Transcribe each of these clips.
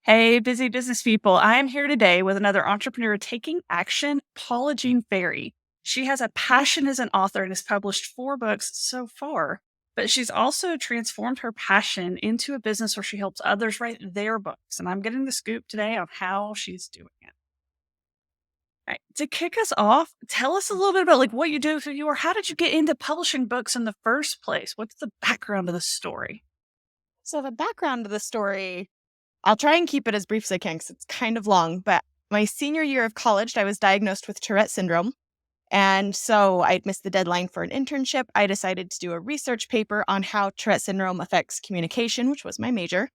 Hey, busy business people. I am here today with another entrepreneur taking action, Paula Jean Ferri. She has a passion as an author and has published 4 books so far, but she's also transformed her passion into a business where she helps others write their books. And I'm getting the scoop today on how she's doing it. All right. To kick us off, tell us a little bit about what you do for you or how did you get into publishing books in the first place? What's the background of the story? So the background of the story, I'll try and keep it as brief as I can because it's kind of long. But my senior year of college, I was diagnosed with Tourette syndrome. And so I'd missed the deadline for an internship. I decided to do a research paper on how Tourette syndrome affects communication, which was my major.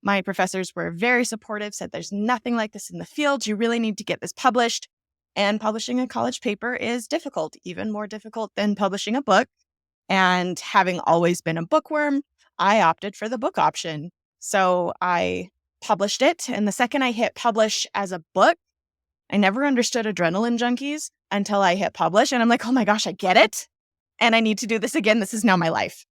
My professors were very supportive, said there's nothing like this in the field. You really need to get this published. And publishing a college paper is difficult, even more difficult than publishing a book. And having always been a bookworm, I opted for the book option. So I published it. And the second I hit publish as a book, I never understood adrenaline junkies until I hit publish. And I'm like, oh my gosh, I get it. And I need to do this again. This is now my life.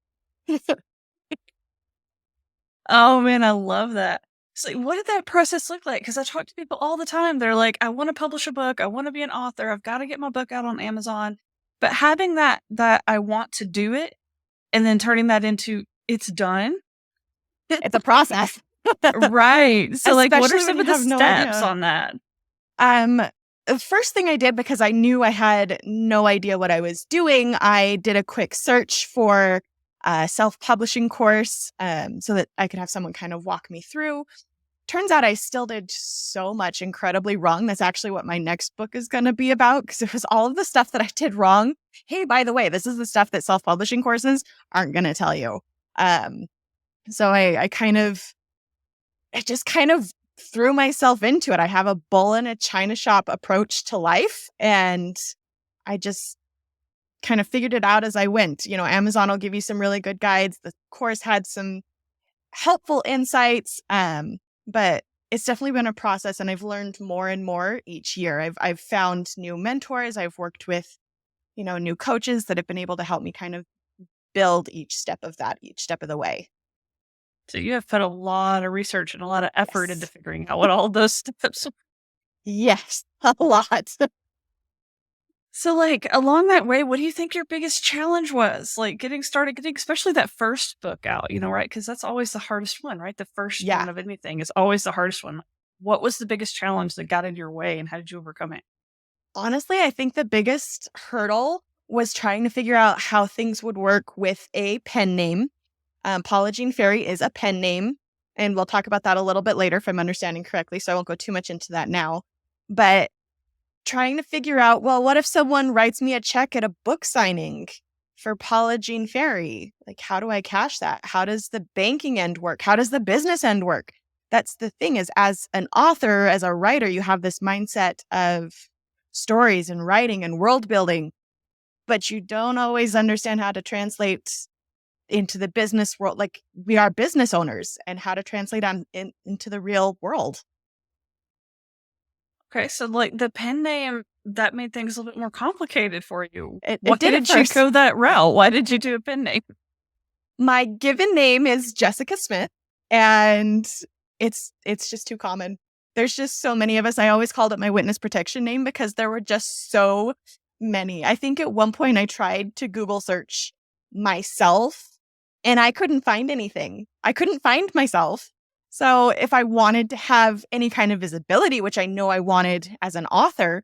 Oh man, I love that. So what did that process look like? Because I talk to people all the time. They're like, I want to publish a book. I want to be an author. I've got to get my book out on Amazon. But having that I want to do it and then turning that into it's done. It's a process. Right. So what are Especially some when of you the have no steps idea. on that? The first thing I did, because I knew I had no idea what I was doing, I did a quick search for a self-publishing course so that I could have someone kind of walk me through. Turns out I still did so much incredibly wrong. That's actually what my next book is going to be about, because it was all of the stuff that I did wrong. Hey, by the way, this is the stuff that self-publishing courses aren't going to tell you. So I just kind of threw myself into it. I have a bull in a china shop approach to life, and I just kind of figured it out as I went. Amazon will give you some really good guides. The course had some helpful insights, but it's definitely been a process, and I've learned more and more each year. I've found new mentors. I've worked with, new coaches that have been able to help me kind of build each step of the way. So you have put a lot of research and a lot of effort into Yes. figuring out what all those steps. Yes, a lot. So, along that way, what do you think your biggest challenge was? Getting started, getting especially that first book out, right? Because that's always the hardest one, right? The first Yeah. one of anything is always the hardest one. What was the biggest challenge that got in your way and how did you overcome it? Honestly, I think the biggest hurdle was trying to figure out how things would work with a pen name. Paula Jean Ferri is a pen name, and we'll talk about that a little bit later if I'm understanding correctly, so I won't go too much into that now. But trying to figure out, well, what if someone writes me a check at a book signing for Paula Jean Ferri? How do I cash that? How does the banking end work? How does the business end work? That's the thing, is as an author, as a writer, you have this mindset of stories and writing and world building, but you don't always understand how to translate into the business world. We are business owners, and how to translate into the real world. Okay, so the pen name that made things a little bit more complicated for you. It Why did at did you first. go that route? Why did you do a pen name? My given name is Jessica Smith, and it's just too common. There's just so many of us. I always called it my witness protection name because there were just so many. I think at one point I tried to Google search myself and I couldn't find anything. I couldn't find myself. So if I wanted to have any kind of visibility, which I know I wanted as an author,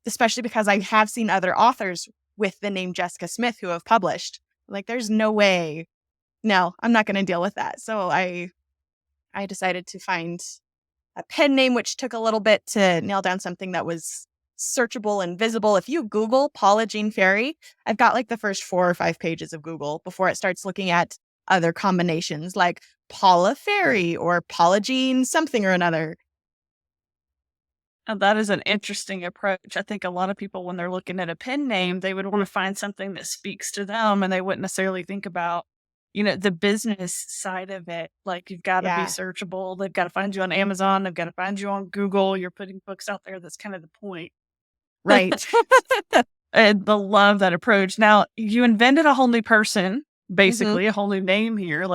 especially because I have seen other authors with the name Jessica Smith who have published, there's no way. No, I'm not going to deal with that. So I decided to find a pen name, which took a little bit to nail down something that was searchable and visible. If you Google Paula Jean Ferri, I've got the first 4 or 5 pages of Google before it starts looking at other combinations like Paula Ferri or Paula Jean something or another. And that is an interesting approach. I think a lot of people, when they're looking at a pen name, they would want to find something that speaks to them and they wouldn't necessarily think about, the business side of it. You've got to be Yeah. searchable. They've got to find you on Amazon. They've got to find you on Google. You're putting books out there. That's kind of the point. Right. And I love that approach. Now, you invented a whole new person, Mm-hmm. basically, a whole new name here.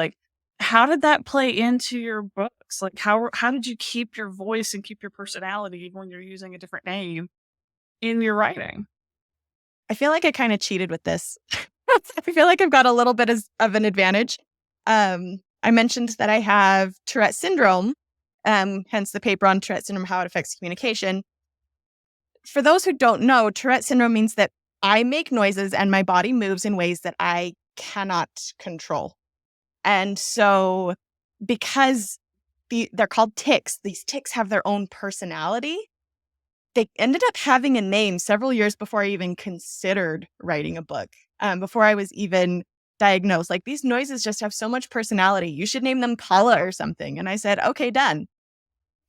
how did that play into your books? Like, how did you keep your voice and keep your personality even when you're using a different name in your writing? I feel like I kind of cheated with this. I feel like I've got a little bit of an advantage. I mentioned that I have Tourette syndrome, hence the paper on Tourette syndrome, how it affects communication. For those who don't know, Tourette syndrome means that I make noises and my body moves in ways that I cannot control. And so because they're called tics, these tics have their own personality. They ended up having a name several years before I even considered writing a book, before I was even diagnosed. Like, these noises just have so much personality. You should name them Paula or something. And I said, okay, done.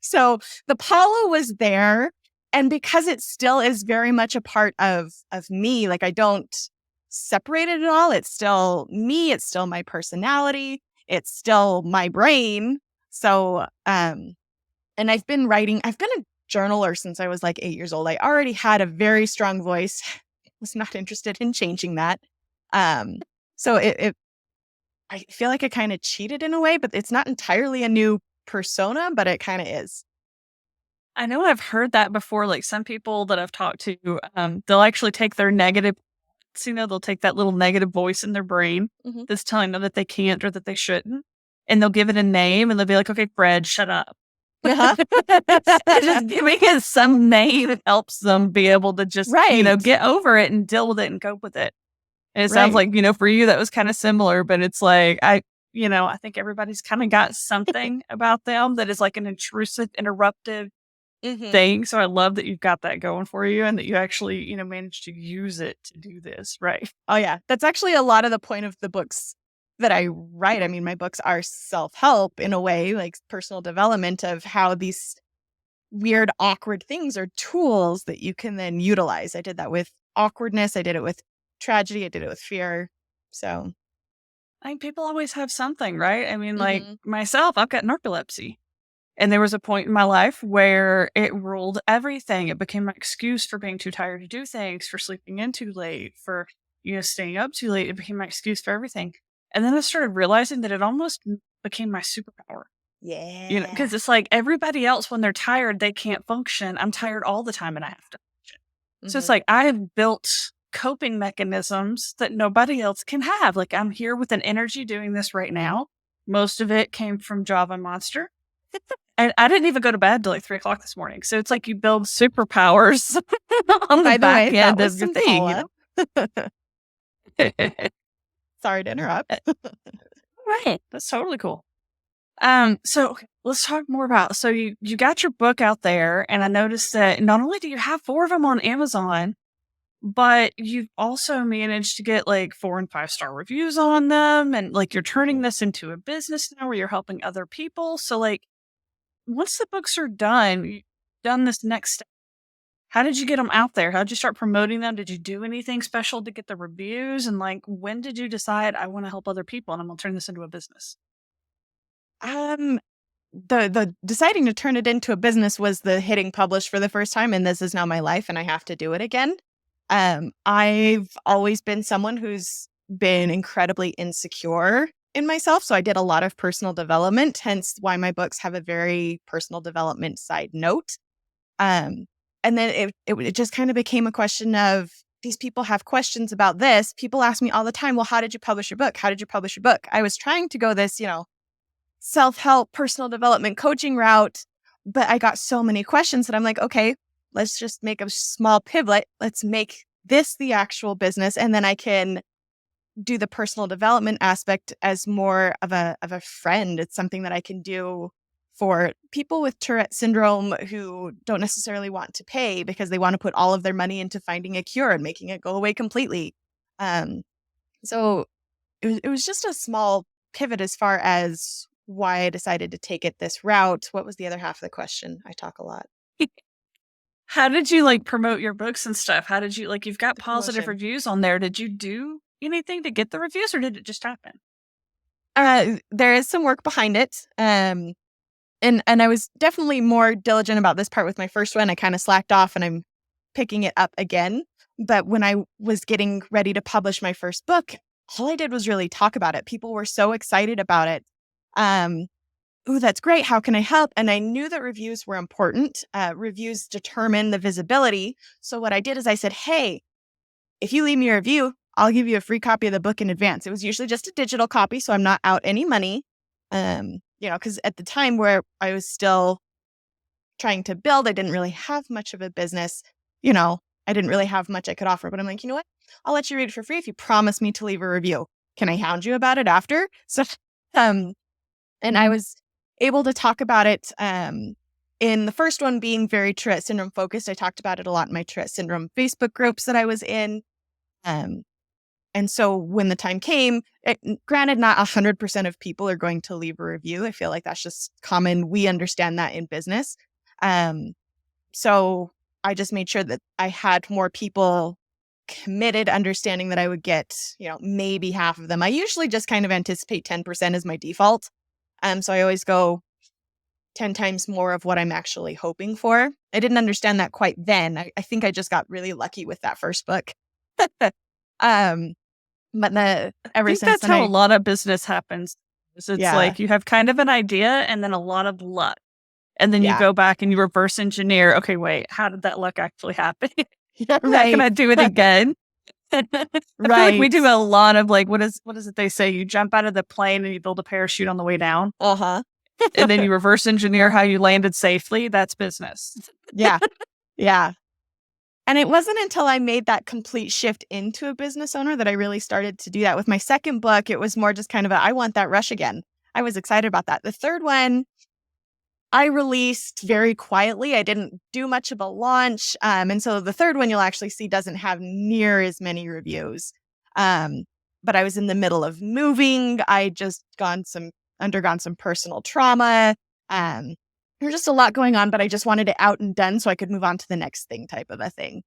So the Paula was there. And because it still is very much a part of me, like, I don't separate it at all. It's still me. It's still my personality. It's still my brain. So, and I've been a journaler since I was like 8 years old. I already had a very strong voice. Was not interested in changing that. So I feel like I kind of cheated in a way, but it's not entirely a new persona, but it kind of is. I know I've heard that before. Like some people that I've talked to, they'll actually take their negative, they'll take that little negative voice in their brain Mhm. that's telling them that they can't or that they shouldn't, and they'll give it a name and they'll be like, okay, Fred, shut up. Uh-huh. Just giving it some name that helps them be able to just, Right. get over it and deal with it and cope with it. And it sounds Right. like, for you, that was kind of similar, but it's like, I think everybody's kind of got something about them that is like an intrusive, interruptive Mhm. thing. So I love that you've got that going for you and that you actually, managed to use it to do this. Right. Oh, yeah. That's actually a lot of the point of the books that I write. I mean, my books are self-help in a way, like personal development of how these weird, awkward things are tools that you can then utilize. I did that with awkwardness. I did it with tragedy. I did it with fear. So, I think people always have something, right? I mean, like mhm. myself, I've got narcolepsy. And there was a point in my life where it ruled everything. It became my excuse for being too tired to do things, for sleeping in too late, for, staying up too late. It became my excuse for everything. And then I started realizing that it almost became my superpower, Yeah. because it's like everybody else, when they're tired, they can't function. I'm tired all the time and I have to function. So it's Mhm. like I have built coping mechanisms that nobody else can have. Like I'm here with an energy doing this right now. Most of it came from Java Monster. And I didn't even go to bed till like 3 o'clock this morning. So it's like you build superpowers on the By the back way, that end was of your some thing. Paula. Sorry to interrupt. Right. That's totally cool. So okay, let's talk more about, so you got your book out there, and I noticed that not only do you have 4 of them on Amazon, but you've also managed to get like 4 and 5-star reviews on them, and like you're turning Mhm. this into a business now where you're helping other people. So like once the books are done, you done this next step. How did you get them out there? How did you start promoting them? Did you do anything special to get the reviews? And like when did you decide I want to help other people and I'm gonna turn this into a business? Um, the deciding to turn it into a business was the hitting publish for the first time, and this is now my life, and I have to do it again. I've always been someone who's been incredibly insecure in myself, so I did a lot of personal development, hence why my books have a very personal development side note. Um, and then it just kind of became a question of these people have questions about this. People ask me all the time, well, how did you publish your book? How did you publish your book? I was trying to go this, self-help, personal development coaching route, but I got so many questions that I'm like, okay, let's just make a small pivot. Let's make this the actual business, and then I can do the personal development aspect as more of a friend. It's something that I can do for people with Tourette syndrome who don't necessarily want to pay because they want to put all of their money into finding a cure and making it go away completely. Um, so it was just a small pivot as far as why I decided to take it this route. What was the other half of the question? I talk a lot. How did you like promote your books and stuff? How did you, like, you've got The positive promotion. reviews on there. Did you do anything to get the reviews or did it just happen? There is some work behind it. And I was definitely more diligent about this part with my first one. I kind of slacked off and I'm picking it up again. But when I was getting ready to publish my first book, all I did was really talk about it. People were so excited about it. Oh, that's great. How can I help? And I knew that reviews were important. Reviews determine the visibility. So what I did is I said, hey, if you leave me a review, I'll give you a free copy of the book in advance. It was usually just a digital copy, so I'm not out any money. Because at the time where I was still trying to build, I didn't really have much of a business. I didn't really have much I could offer, but I'm like, you know what? I'll let you read it for free if you promise me to leave a review. Can I hound you about it after? So, and I was able to talk about it in the first one being very Tourette syndrome focused. I talked about it a lot in my Tourette syndrome Facebook groups that I was in. And so when the time came, granted, not 100% of people are going to leave a review. I feel like that's just common. We understand that in business. So I just made sure that I had more people committed, understanding that I would get, maybe half of them. I usually just kind of anticipate 10% as my default. So I always go 10 times more of what I'm actually hoping for. I didn't understand that quite then. I think I just got really lucky with that first book. But ever I think since that's then, how a lot of business happens. It's yeah, like you have kind of an idea and then a lot of luck. And then you yeah, go back and you reverse engineer. Okay, wait, how did that luck actually happen? yeah, How can right, I do it again? I feel like we right, do a lot of what is it they say? You jump out of the plane and you build a parachute on the way down, uh-huh, and then you reverse engineer how you landed safely. That's business. yeah, yeah. And it wasn't until I made that complete shift into a business owner that I really started to do that. With my second book, it was more just kind of I want that rush again. I was excited about that. The third one, I released very quietly. I didn't do much of a launch. And so the third one you'll actually see doesn't have near as many reviews. But I was in the middle of moving. I just undergone some personal trauma. There was just a lot going on, but I just wanted it out and done so I could move on to the next thing type of a thing.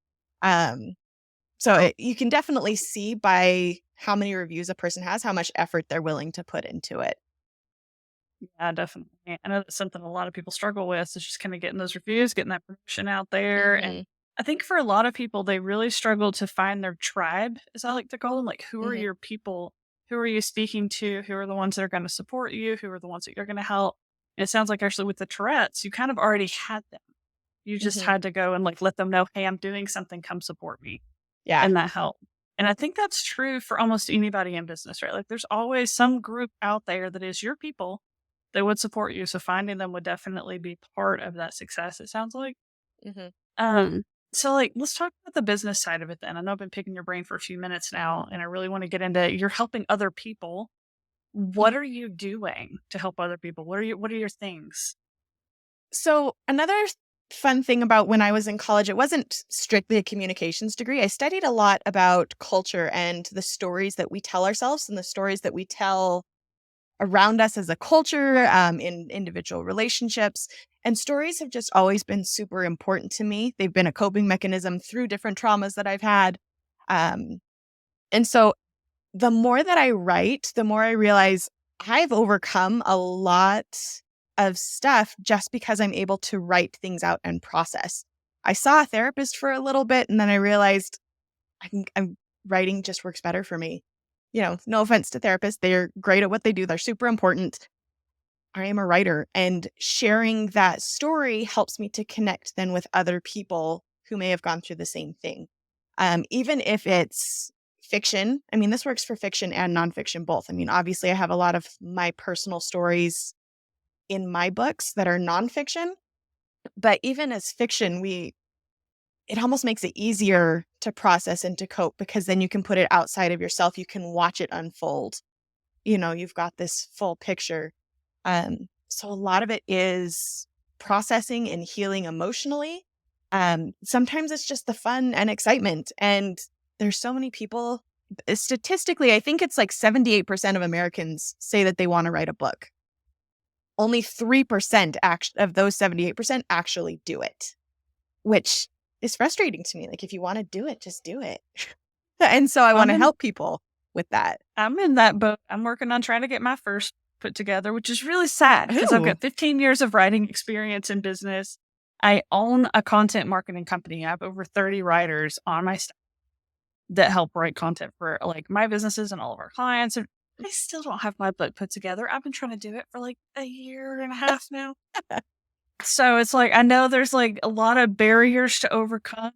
You can definitely see by how many reviews a person has, how much effort they're willing to put into it. Yeah, definitely. I know that's something a lot of people struggle with is just kind of getting those reviews, getting that promotion out there. And Mm-hmm. I think for a lot of people, they really struggle to find their tribe, as I like to call them. Like, who are Mm-hmm. your people? Who are you speaking to? Who are the ones that are going to support you? Who are the ones that you're going to help? And it sounds like actually with the Tourette's, you kind of already had them. You just Mm-hmm. had to go and let them know, hey, I'm doing something, come support me. Yeah. And that helped. And I think that's true for almost anybody in business, right? Like there's always some group out there that is your people that would support you. So finding them would definitely be part of that success, it sounds like. Mm-hmm. Um, so let's talk about the business side of it then. I know I've been picking your brain for a few minutes now, and I really want to get into you're helping other people. What are you doing to help other people? What are your things? So another fun thing about when I was in college, it wasn't strictly a communications degree. I studied a lot about culture and the stories that we tell ourselves and the stories that we tell around us as a culture, in individual relationships. And stories have just always been super important to me. They've been a coping mechanism through different traumas that I've had. Um, and so the more that I write, the more I realize I've overcome a lot of stuff just because I'm able to write things out and process. I saw a therapist for a little bit and then I realized I'm writing just works better for me. No offense to therapists. They're great at what they do. They're super important. I am a writer and sharing that story helps me to connect then with other people who may have gone through the same thing. Even if it's fiction, I mean, this works for fiction and nonfiction both. I mean, obviously I have a lot of my personal stories in my books that are nonfiction, but even as fiction, it almost makes it easier to process and to cope because then you can put it outside of yourself. You can watch it unfold. You've got this full picture. So a lot of it is processing and healing emotionally. Sometimes it's just the fun and excitement. And there's so many people, statistically, I think it's like 78% of Americans say that they want to write a book. Only 3% of those 78% actually do it, which is frustrating to me. Like, if you want to do it, just do it. And so I want I'm to in help people with that. I'm in that boat. I'm working on trying to get my first put together, which is really sad because I've Ooh. got 15 years of writing experience in business. I own a content marketing company. I have over 30 writers on my staff that help write content for my businesses and all of our clients. I still don't have my book put together. I've been trying to do it for like a year and a half now. So it's like, I know there's like a lot of barriers to overcome.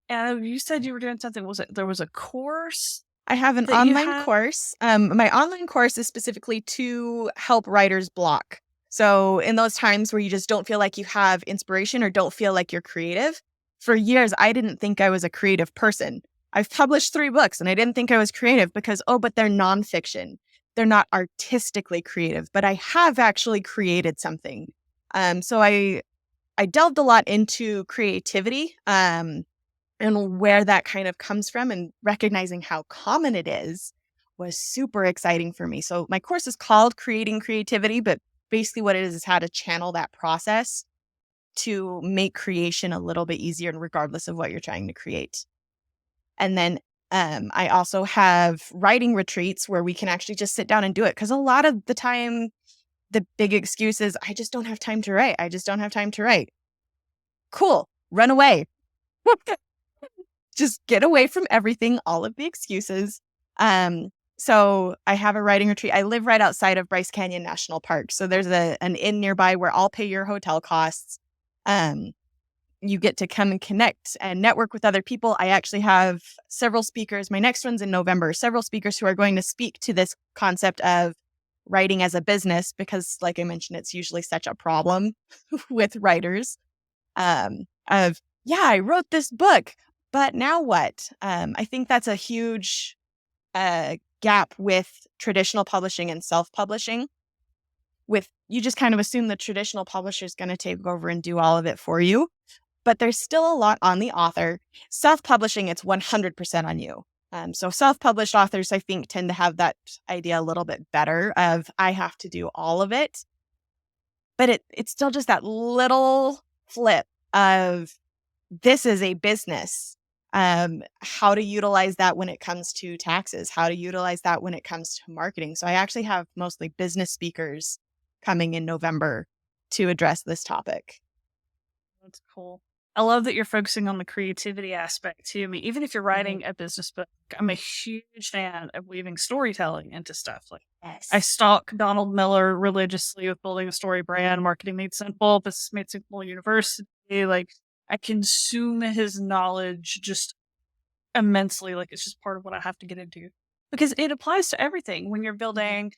And you said you were doing something. Was it there was a course I have an that you online had? course. My online course is specifically to help writers block. So in those times where you just don't feel like you have inspiration or don't feel like you're creative, for years, I didn't think I was a creative person. I've published 3 books and I didn't think I was creative because, oh, but they're nonfiction. They're not artistically creative, but I have actually created something. So I delved a lot into creativity. And where that kind of comes from and recognizing how common it is was super exciting for me. So my course is called Creating Creativity, but basically what it is how to channel that process to make creation a little bit easier and regardless of what you're trying to create. And then I also have writing retreats where we can actually just sit down and do it. Because a lot of the time, the big excuse is, I just don't have time to write. I just don't have time to write. Cool. Run away. Just get away from everything, all of the excuses. So I have a writing retreat. I live right outside of Bryce Canyon National Park. So there's an inn nearby where I'll pay your hotel costs. You get to come and connect and network with other people. I actually have several speakers. My next one's in November. Several speakers who are going to speak to this concept of writing as a business because, like I mentioned, it's usually such a problem with writers. I wrote this book. But now what? I think that's a huge gap with traditional publishing and self-publishing. With you just kind of assume the traditional publisher is going to take over and do all of it for you. But there's still a lot on the author. Self-publishing, it's 100% on you. So self-published authors, I think, tend to have that idea a little bit better of I have to do all of it. But it's still just that little flip of this is a business. How to utilize that when it comes to taxes, how to utilize that when it comes to marketing. So I actually have mostly business speakers coming in November to address this topic. That's cool. I love that you're focusing on the creativity aspect too. I mean, even if you're writing a business book, I'm a huge fan of weaving storytelling into stuff. Like I stalk Donald Miller religiously with building a story brand, marketing made simple, business made simple university. Like I consume his knowledge just immensely. Like it's just part of what I have to get into because it applies to everything when you're building,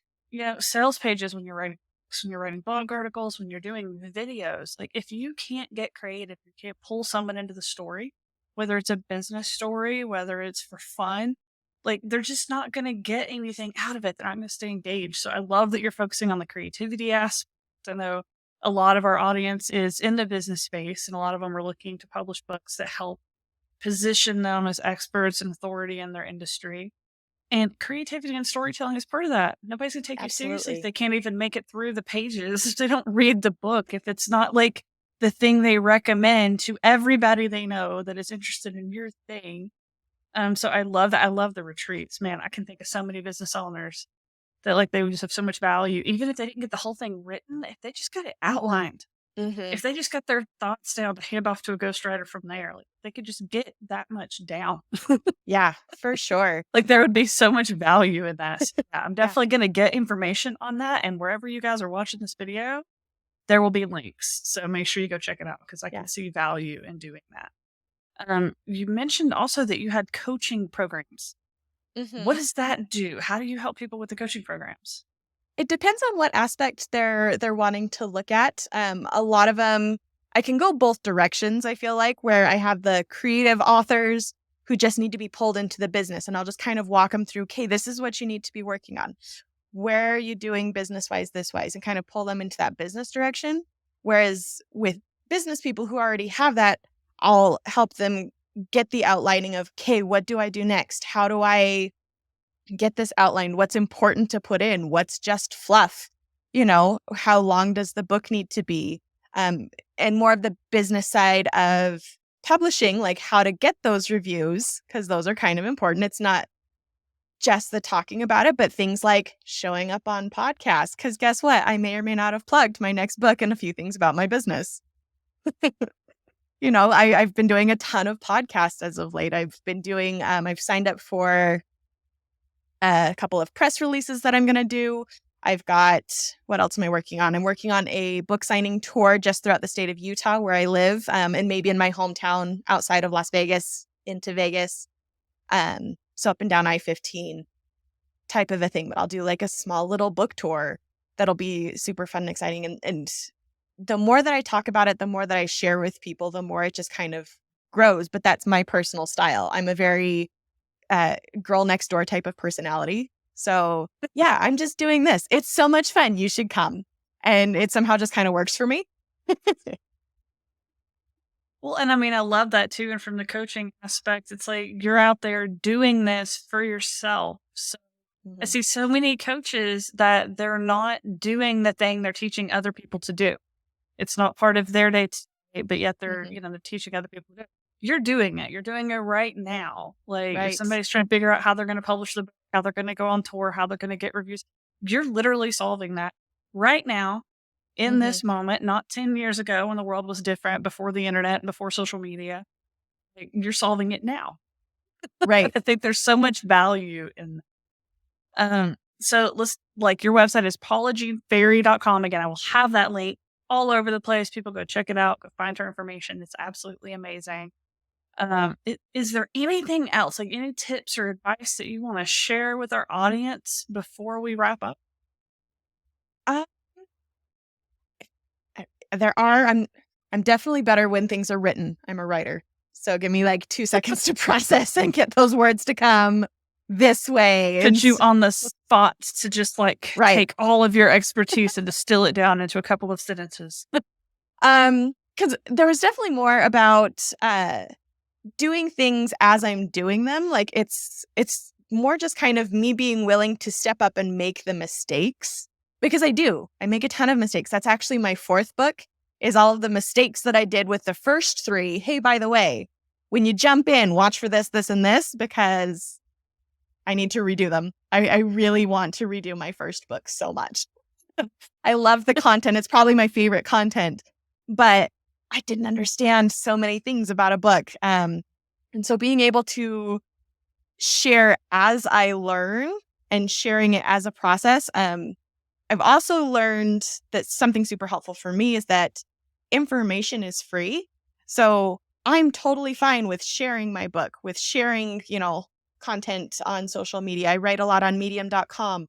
sales pages, when you're writing books, when you're writing blog articles, when you're doing videos. Like if you can't get creative, you can't pull someone into the story, whether it's a business story, whether it's for fun, like they're just not going to get anything out of it. They're not going to stay engaged. So I love that you're focusing on the creativity aspect. I know a lot of our audience is in the business space and a lot of them are looking to publish books that help position them as experts and authority in their industry. And creativity and storytelling is part of that. Nobody's going to take you seriously if they can't even make it through the pages, if they don't read the book, if it's not like the thing they recommend to everybody they know that is interested in your thing. So I love that. I love the retreats. Man, I can think of so many business owners that like they would just have so much value, even if they didn't get the whole thing written, if they just got it outlined. If they just got their thoughts down to hand off to a ghostwriter from there, like they could just get that much down. Yeah, for sure. Like there would be so much value in that. So, yeah, I'm definitely going to get information on that. And wherever you guys are watching this video, there will be links. So make sure you go check it out because I can see value in doing that. You mentioned also that you had coaching programs. What does that do? How do you help people with the coaching programs? It depends on what aspect they're wanting to look at. A lot of them, I can go both directions, I feel like, where I have the creative authors who just need to be pulled into the business. And I'll just kind of walk them through, okay, this is what you need to be working on. Where are you doing business-wise, this-wise? And kind of pull them into that business direction. Whereas with business people who already have that, I'll help them get the outlining of, okay, what do I do next? How do I get this outlined? What's important to put in? What's just fluff? How long does the book need to be? And more of the business side of publishing, like how to get those reviews, because those are kind of important. It's not just the talking about it, but things like showing up on podcasts. Because guess what? I may or may not have plugged my next book and a few things about my business. I've been doing a ton of podcasts as of late. I've been doing, I've signed up for a couple of press releases that I'm going to do. I've got, what else am I working on? I'm working on a book signing tour just throughout the state of Utah where I live, and maybe in my hometown outside of Las Vegas into Vegas. So up and down I-15 type of a thing, but I'll do like a small little book tour that'll be super fun and exciting. And the more that I talk about it, the more that I share with people, the more it just kind of grows. But that's my personal style. I'm a very girl next door type of personality. So yeah, I'm just doing this. It's so much fun. You should come. And it somehow just kind of works for me. Well, and I mean, I love that too. And from the coaching aspect, it's like you're out there doing this for yourself. So I see so many coaches that they're not doing the thing they're teaching other people to do. It's not part of their day to day, but yet they're, they're teaching other people to do it. You're doing it. You're doing it right now. Like if somebody's trying to figure out how they're going to publish the book, how they're going to go on tour, how they're going to get reviews, you're literally solving that right now in this moment, not 10 years ago when the world was different, before the internet and before social media. Like, you're solving it now. Right. I think there's so much value in that. So let's, like, your website is paulajeanferri.com. Again, I will have that link all over the place. People go check it out, go find her information. It's absolutely amazing. Is there anything else, like any tips or advice that you want to share with our audience before we wrap up? There are. I'm definitely better when things are written. I'm a writer. So give me like 2 seconds to process and get those words to come this way. Put you on the spot to just like take all of your expertise and distill it down into a couple of sentences. Because there was definitely more about doing things as I'm doing them. Like it's more just kind of me being willing to step up and make the mistakes. Because I make a ton of mistakes. That's actually my 4th book, is all of the mistakes that I did with the first 3. Hey, by the way, when you jump in, watch for this, this, and this, because I need to redo them. I really want to redo my first book so much. I love the content. It's probably my favorite content, but I didn't understand so many things about a book. And so being able to share as I learn and sharing it as a process, I've also learned that something super helpful for me is that information is free. So I'm totally fine with sharing my book, with sharing, content on social media. I write a lot on medium.com,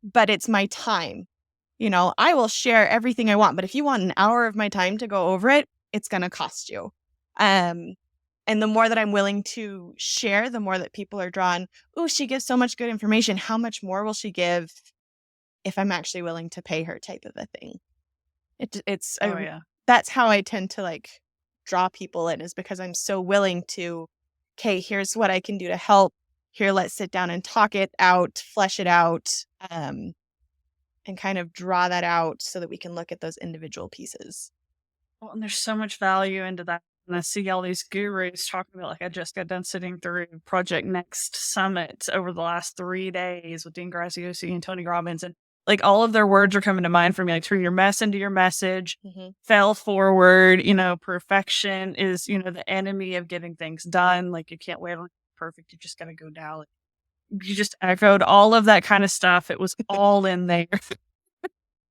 but it's my time. I will share everything I want, but if you want an hour of my time to go over it, it's going to cost you. And the more that I'm willing to share, the more that people are drawn. Oh, she gives so much good information. How much more will she give if I'm actually willing to pay her, type of a thing? That's how I tend to like draw people in, is because I'm so willing to, okay, here's what I can do to help. Here, let's sit down and talk it out, flesh it out, and kind of draw that out so that we can look at those individual pieces. Well, and there's so much value into that. And I see all these gurus talking about, like, I just got done sitting through Project Next Summit over the last 3 days with Dean Graziosi and Tony Robbins. And like all of their words are coming to mind for me, like turn your mess into your message, fail forward, perfection is, the enemy of getting things done. Like you can't wait on perfect. You just got to go now. Like, you just echoed all of that kind of stuff. It was all in there.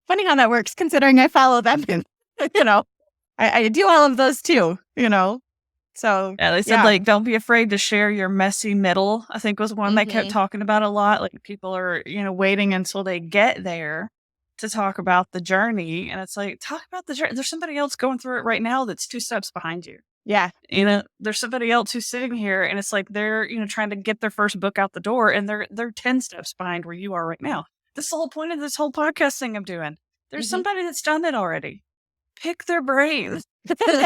Funny how that works, considering I follow them. And, I do all of those too, So yeah, they said like, don't be afraid to share your messy middle, I think was one they kept talking about a lot. Like people are, waiting until they get there to talk about the journey. And it's like, talk about the journey. There's somebody else going through it right now that's 2 steps behind you. Yeah. There's somebody else who's sitting here and it's like they're, trying to get their first book out the door and they're 10 steps behind where you are right now. That's the whole point of this whole podcast thing I'm doing. There's somebody that's done it already. Pick their brains.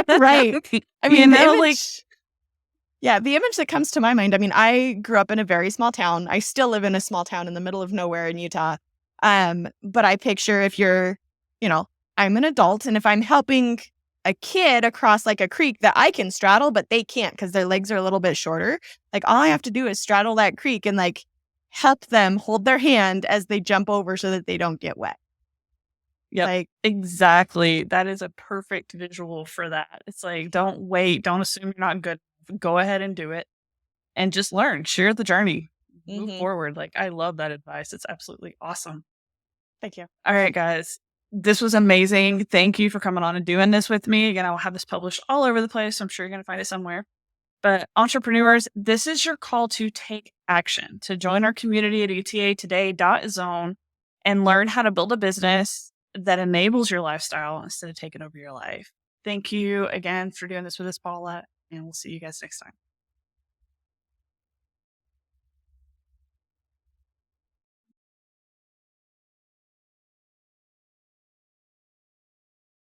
Right. I mean, the image that comes to my mind, I mean, I grew up in a very small town. I still live in a small town in the middle of nowhere in Utah. But I picture if you're, I'm an adult, and if I'm helping a kid across like a creek that I can straddle, but they can't because their legs are a little bit shorter, like all I have to do is straddle that creek and like help them hold their hand as they jump over so that they don't get wet. Yeah, like, exactly. That is a perfect visual for that. It's like, don't wait. Don't assume you're not good. Go ahead and do it and just learn. Share the journey. move forward. Like, I love that advice. It's absolutely awesome. Thank you. All right, guys. This was amazing. Thank you for coming on and doing this with me. Again, I'll have this published all over the place. I'm sure you're going to find it somewhere. But entrepreneurs, this is your call to take action, to join our community at etatoday.zone and learn how to build a business that enables your lifestyle instead of taking over your life. Thank you again for doing this with us, Paula, and we'll see you guys next time.